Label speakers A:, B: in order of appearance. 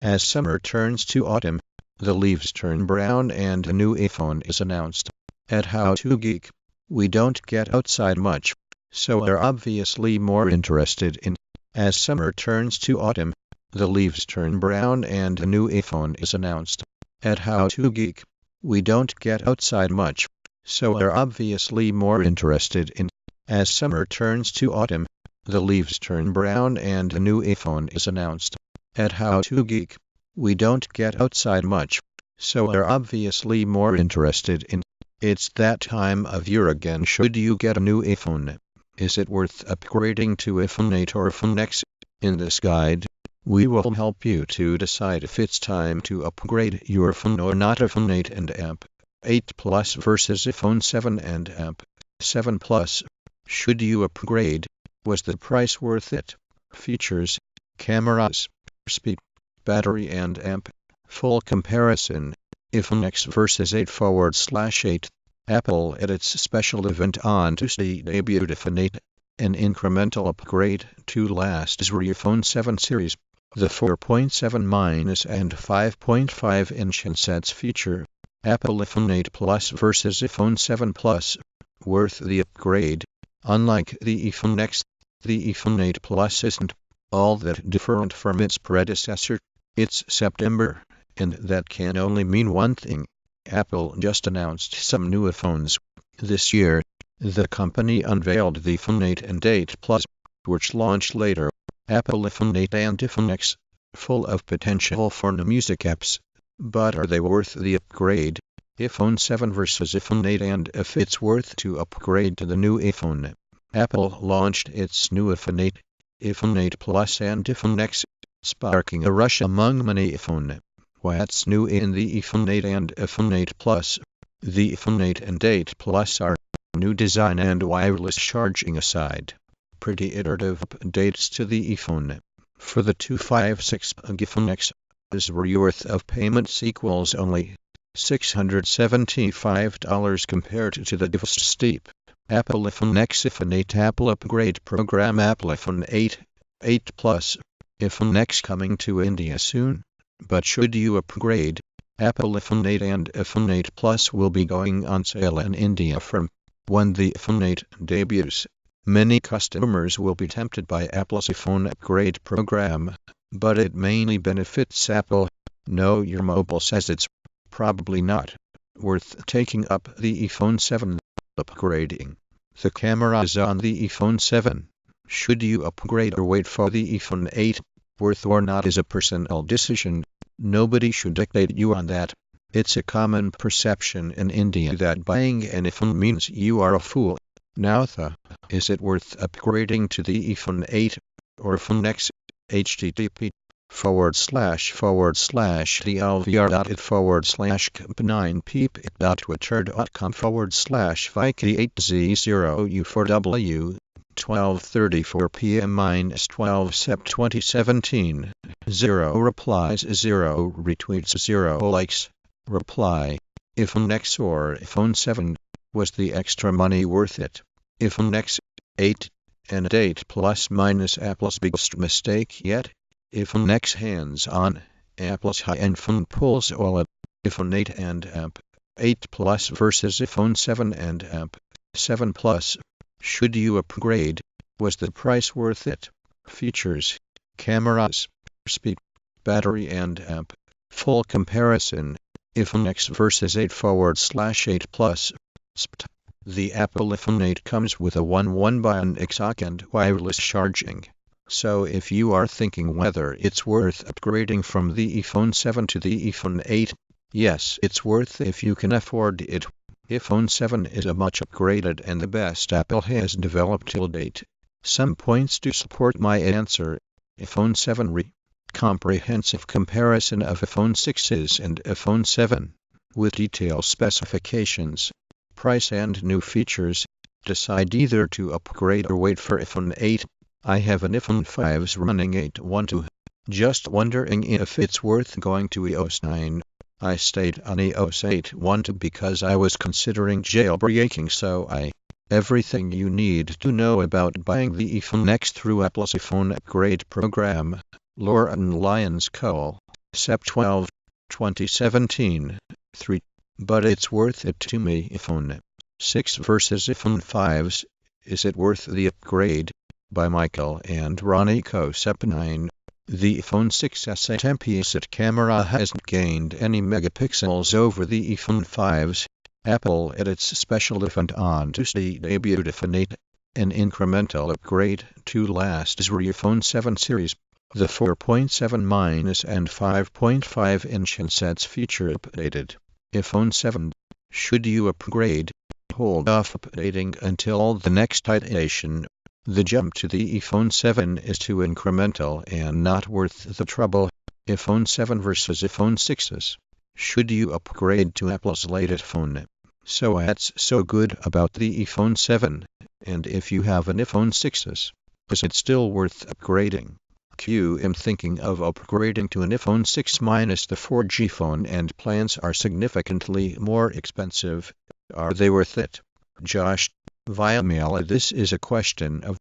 A: As summer turns to autumn, the leaves turn brown and a new iPhone is announced. At How-To Geek, we don't get outside much, so are obviously more interested in. As summer turns to autumn, the leaves turn brown and a new iPhone is announced. At How-To Geek, we don't get outside much, so are obviously more interested in. As summer turns to autumn, the leaves turn brown and a new iPhone is announced. At How-To Geek, we don't get outside much, so are obviously more interested in. It's that time of year again. Should you get a new iPhone? Is it worth upgrading to iPhone 8 or iPhone X? In this guide, we will help you to decide if it's time to upgrade your phone or not. iPhone 8 and Amp 8 Plus versus iPhone 7 and Amp 7 Plus. Should you upgrade? Was the price worth it? Features, cameras, speed, battery and amp. Full comparison. iPhone X versus 8/8. Apple at its special event on Tuesday debuted iPhone 8, an incremental upgrade to last year's iPhone 7 series. The 4.7- and 5.5-inch handsets feature. Apple iPhone 8 Plus versus iPhone 7 Plus. Worth the upgrade. Unlike the iPhone X, the iPhone 8 Plus isn't all that different from its predecessor. It's September, and that can only mean one thing. Apple just announced some new iPhones. This year, the company unveiled the iPhone 8 and 8 Plus, which launched later. Apple iPhone 8 and iPhone X, full of potential for new music apps. But are they worth the upgrade? iPhone 7 versus iPhone 8, and if it's worth to upgrade to the new iPhone. Apple launched its new iPhone 8, iPhone 8 Plus and iPhone X, sparking a rush among many iPhone. What's new in the iPhone 8 and iPhone 8 Plus? The iPhone 8 and 8 Plus are new design and wireless charging aside. Pretty iterative updates to the iPhone. For the 256 iPhone X, is worth of payments equals only $675 compared to the steep Apple iPhone X iPhone 8 Apple upgrade program. Apple iPhone 8, 8 Plus, iPhone X coming to India soon. But should you upgrade? Apple iPhone 8 and iPhone 8 Plus will be going on sale in India from when the iPhone 8 debuts. Many customers will be tempted by Apple's iPhone upgrade program, but it mainly benefits Apple. No, your mobile says it's probably not worth taking up the iPhone 7 upgrading. The cameras on the iPhone 7. Should you upgrade or wait for the iPhone 8? Worth or not is a personal decision. Nobody should dictate you on that. It's a common perception in India that buying an iPhone means you are a fool. Now is it worth upgrading to the iPhone 8 or iPhone X? http://dlvr.twitter.com/viki8z0u4w 12:34 p.m. -12 Sep 2017. 0 replies, 0 retweets, 0 likes. Reply: iPhone X or iPhone 7? Was the extra money worth it? iPhone X, 8, and 8 Plus minus Apple's biggest mistake yet? iPhone X hands-on, Apple's high-end phone pulls OLED. iPhone 8 and Amp 8 Plus versus iPhone 7 and Amp 7 Plus. Should you upgrade? Was the price worth it? Features, cameras, speed, battery and amp. Full comparison. iPhone X versus 8/8 Plus. The Apple iPhone 8 comes with a 1/1 and wireless charging. So if you are thinking whether it's worth upgrading from the iPhone 7 to the iPhone 8, yes, it's worth if you can afford it. iPhone 7 is a much upgraded and the best Apple has developed till date. Some points to support my answer. iPhone 7 comprehensive comparison of iPhone 6s and iPhone 7, with detailed specifications, price and new features. Decide either to upgrade or wait for iPhone 8. I have an iPhone 5's running 8.1.2. Just wondering if it's worth going to iOS 9. I stayed on iOS 8.1.2 because I was considering jailbreaking, so everything you need to know about buying the iPhone X through Apple's iPhone upgrade program. Lauren Lyons Cole. Sep 12, 2017, 3. But it's worth it to me. iPhone 6 versus iPhone 5s. Is it worth the upgrade? By Michael and Ronnie Sep 9. The iPhone 6's ATEM camera hasn't gained any megapixels over the iPhone 5s. Apple at its special event on Tuesday debuted iPhone 8, an incremental upgrade to last year's iPhone 7 series. The 4.7- and 5.5-inch handsets feature updated iPhone 7. Should you upgrade? Hold off updating until the next iteration. The jump to the iPhone 7 is too incremental and not worth the trouble. iPhone 7 versus iPhone 6s. Should you upgrade to Apple's latest phone? So what's so good about the iPhone 7? And if you have an iPhone 6s, is it still worth upgrading? I'm thinking of upgrading to an iPhone 6 minus the 4G phone, and plans are significantly more expensive. Are they worth it? Josh, via mail. This is a question of